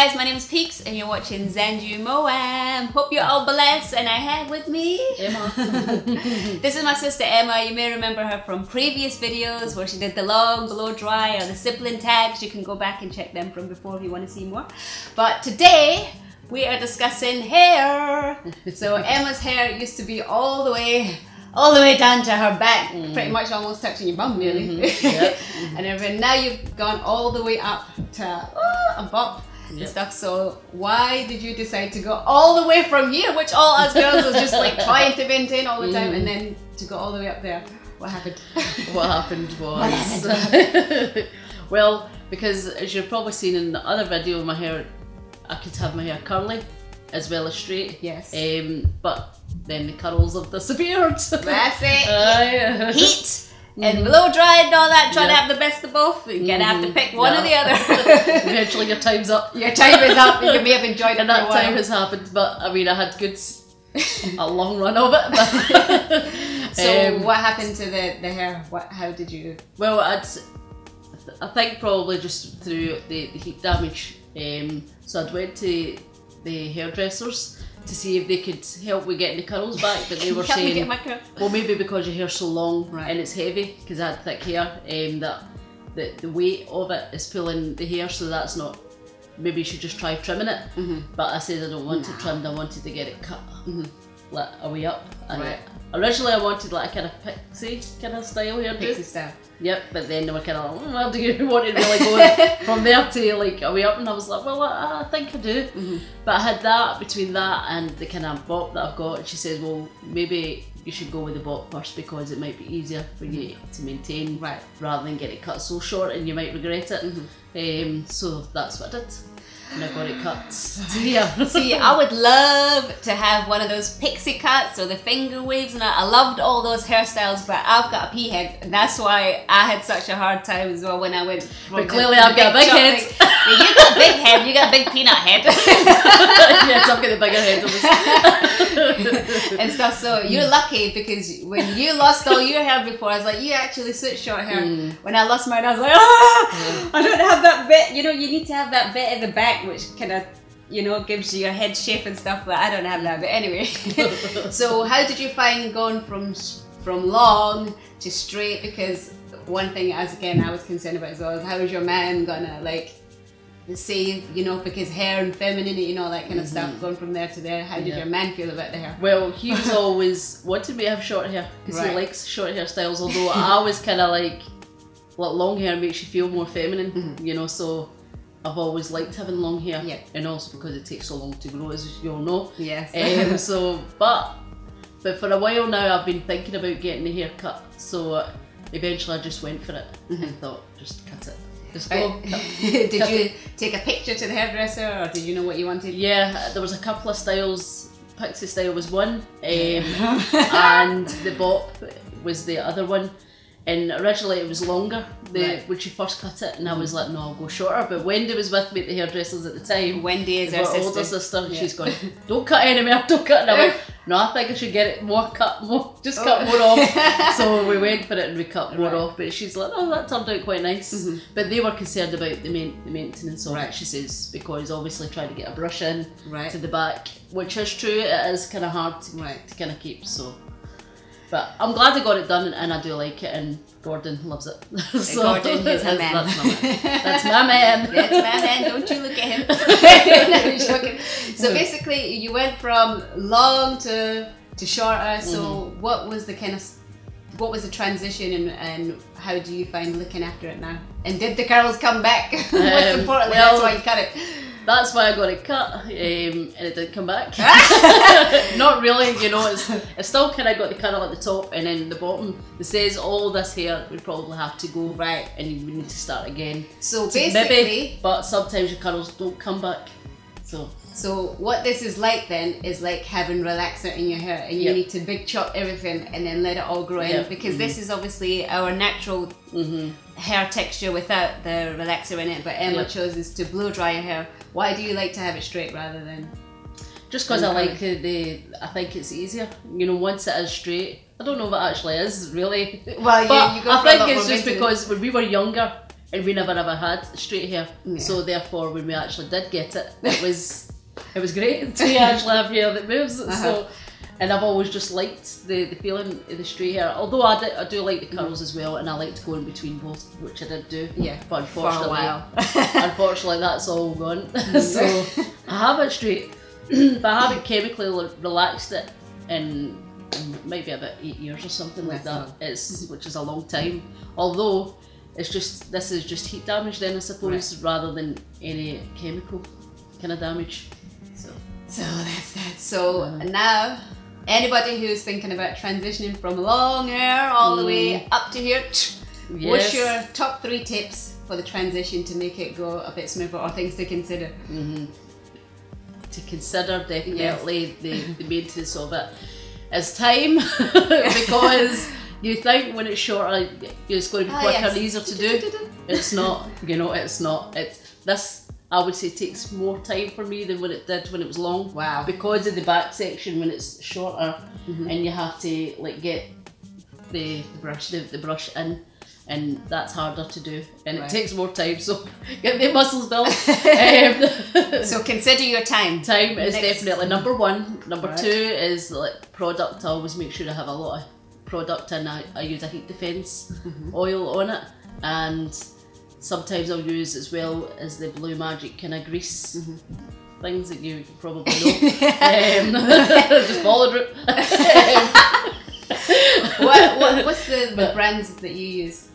guys, my name is Peaks and you're watching ZANJOO Moam. Hope you're all blessed, and I have with me Emma. This is my sister Emma. You may remember her from previous videos where she did the long blow dry or the sibling tags. You can go back and check them from before if you want to see more. But today we are discussing hair. So Emma's hair used to be all the way down to her back, pretty much almost touching your bum really. Yep. And everything. Now you've gone all the way up to a bop and stuff. So why did you decide to go all the way from here, which all us girls was just like trying to maintain all the time, and then to go all the way up there? What happened? What happened was well, because as you've probably seen in the other video, my hair, I could have my hair curly as well as straight. Yes. But then the curls have disappeared. That's it. Heat and blow dry and all that, trying to have the best of both. You're gonna have to pick one or the other. Eventually your time's up. Your time is up. You may have enjoyed it and for that a while. time has happened, but I mean I had a long run of it. But so what happened to the hair? How did you? Well, I think probably just through the heat damage. So I'd went to the hairdressers to see if they could help with getting the curls back, but they were saying, well, maybe because your hair's so long and it's heavy, because I had thick hair, that the weight of it is pulling the hair, so that's not, maybe you should just try trimming it. But I said I don't want it trimmed, I wanted to get it cut like a way up. And originally I wanted like a kind of pixie kind of style hairdo. Pixie style. Yep, but then they were kind of like, well, do you want to really go from there to like a way up? And I was like, well, I think I do. But I had that between that and the kind of bop that I've got. And she says, well, maybe you should go with the bop first because it might be easier for you to maintain rather than get it cut so short and you might regret it. So that's what I did. And I got it cut. See, I would love to have one of those pixie cuts or the finger waves, and I loved all those hairstyles, but I've got a pea head, and that's why I had such a hard time as well when I went. But clearly I've got a big head. You got a big head, you got a big peanut head. Yes, I've got a bigger head. And stuff, so you're lucky because when you lost all your hair before, I was like, you actually suit short hair. When I lost mine, I was like, I don't have that bit, you know, you need to have that bit at the back which kind of, you know, gives you your head shape and stuff, but I don't have that. But anyway, so how did you find going from long to straight? Because one thing, as again I was concerned about as well, is how is your man gonna like say, you know, because hair and femininity, you know, that kind of stuff, going from there to there. How did your man feel about the hair? Well, he was always wanted me to have short hair because he likes short hairstyles, although I was kind of like long hair makes you feel more feminine, you know, so I've always liked having long hair, and also because it takes so long to grow, as you all know. Yes. But for a while now, I've been thinking about getting the hair cut. So eventually, I just went for it and thought, just cut it. Just go. Did you take a picture to the hairdresser, or did you know what you wanted? Yeah, there was a couple of styles. Pixie style was one, and the bop was the other one. And originally it was longer when she first cut it, and I was like, no, I'll go shorter. But Wendy was with me at the hairdressers at the time. Wendy is our sister. Older sister, and she's going, don't cut any more, don't cut. And I went, no, I think I should get it cut more off. So we went for it and we cut more off. But she's like, oh, that turned out quite nice. But they were concerned about the maintenance of it, she says, because obviously trying to get a brush in to the back, which is true, it is kind of hard to kind of keep. So. But I'm glad I got it done, and I do like it, and Gordon loves it. So Gordon is her man. That's my man. That's my man, don't you look at him. So basically, you went from long to shorter, so what was the transition, and how do you find looking after it now? And did the curls come back? Most importantly, that's why you cut it. That's why I got it cut, and it didn't come back. Not really, you know, it's still kind of got the curl at the top, and then the bottom, it says all this hair would probably have to go, and you would need to start again. So basically, but sometimes your curls don't come back. So what this is like then is like having relaxer in your hair, and you need to big chop everything and then let it all grow in, because this is obviously our natural hair texture without the relaxer in it, but Emma chooses to blow dry your hair. Why do you like to have it straight rather than? Just because I like I think it's easier, you know, once it is straight. I don't know if it actually is really. Well, but I think it's just because when we were younger, and we never ever had straight hair. So therefore, when we actually did get it, it was great to actually have hair that moves. So, and I've always just liked the feeling of the straight hair. Although I do like the curls as well, and I like to go in between both, which I did do. Yeah, but unfortunately, for a while. Unfortunately, that's all gone. So I have it straight, but I haven't chemically relaxed it in maybe about 8 years or something like that. Which is a long time. Although this is just heat damage then, I suppose, rather than any chemical kind of damage. So that's that. So now, anybody who's thinking about transitioning from long hair all the way up to here, what's your top 3 tips for the transition to make it go a bit smoother, or things to consider? To consider, definitely the maintenance of it is time, because you think when it's shorter, it's going to be quicker and easier to do. It's not, it's not. This, I would say, takes more time for me than what it did when it was long. Wow. Because of the back section when it's shorter, and you have to like get the brush in, and that's harder to do, and it takes more time. So get the muscles built. So consider your time. Time is definitely number 1. Number 2 is like product. I always make sure I have a lot of product, and I use a heat defense oil on it, and sometimes I'll use as well as the Blue Magic kind of grease things that you probably know. Just follow the route. What's the brands that you use?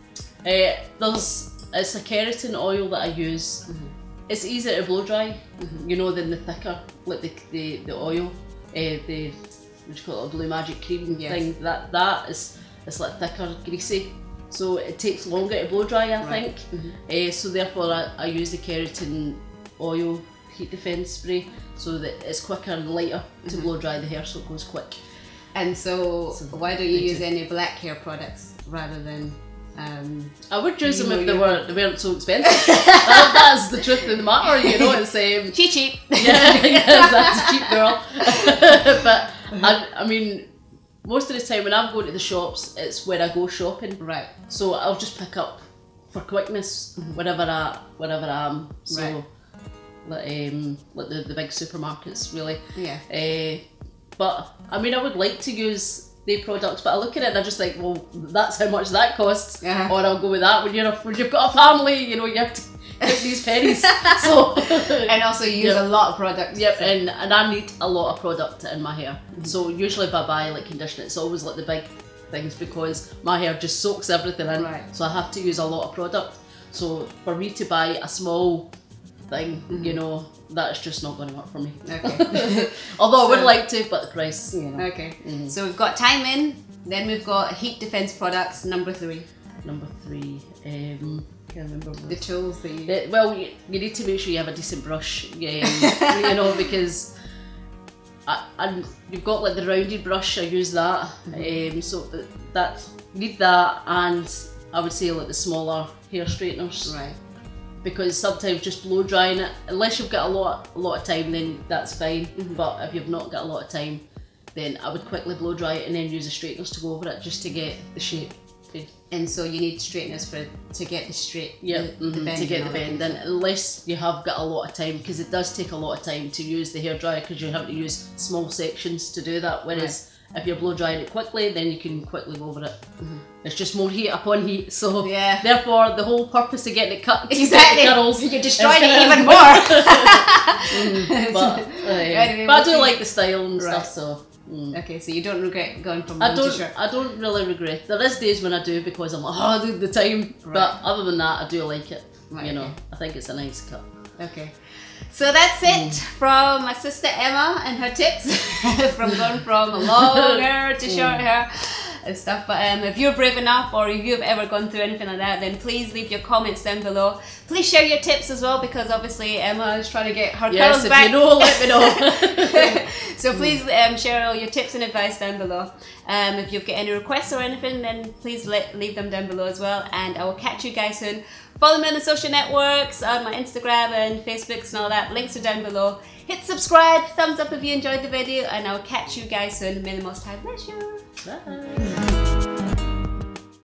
It's a keratin oil that I use. It's easier to blow dry, than the thicker, like the oil, what do you call it, a Blue Magic cream thing. That is, it's like thicker, greasy. So it takes longer to blow dry, I think. So therefore I use the keratin oil heat defense spray, so that it's quicker and lighter to blow dry the hair, so it goes quick. And so why don't you use any black hair products rather than... I would use them if they weren't so expensive. That's the truth of the matter, it's... cheap. Yeah, that's a cheap girl. But I mean, most of the time when I'm going to the shops, it's where I go shopping. Right. So I'll just pick up for quickness wherever I am. So like the big supermarkets, really. Yeah. But I mean, I would like to use the products, but I look at it and I just think, well, that's how much that costs. Or I'll go with that when you've got a family, you have to get these pennies. So and also you use a lot of product. Yep, and I need a lot of product in my hair. So usually if I buy like conditioner, it's always like the big things, because my hair just soaks everything in. So I have to use a lot of product. So for me to buy a small thing, that's just not going to work for me. Okay. Although I would like to, but the price, Okay. So we've got time in, then we've got heat defense products, number 3. Number 3, can't remember. The tools that you... well, you need to make sure you have a decent brush, because you've got like the rounded brush, I use that. So that you need that, and I would say like the smaller hair straighteners. Right. Because sometimes just blow drying it, unless you've got a lot of time, then that's fine. But if you've not got a lot of time, then I would quickly blow dry it and then use the straighteners to go over it, just to get the shape. And so you need straighteners to get the straight, the bend, to get the bend in, unless you have got a lot of time, because it does take a lot of time to use the hairdryer, because you have to use small sections to do that, whereas if you're blow drying it quickly, then you can quickly go over it. It's just more heat upon heat, so therefore the whole purpose of getting it cut to get the curls, you're destroying it even more. But I do like the style and stuff, so. Okay, so you don't regret going from one to shirt? I don't really regret. There is days when I do, because I'm like, I do the time. But other than that, I do like it. I think it's a nice cut. Okay. So that's it from my sister Emma and her tips from going from long hair to short hair and stuff. But if you're brave enough, or if you've ever gone through anything like that, then please leave your comments down below. Please share your tips as well, because obviously Emma is trying to get her curls back. If you know, let me know. So please share all your tips and advice down below. If you've got any requests or anything, then please leave them down below as well. And I will catch you guys soon. Follow me on the social networks, on my Instagram and Facebooks and all that. Links are down below. Hit subscribe, thumbs up if you enjoyed the video, and I will catch you guys soon. May the Most High bless you. Bye.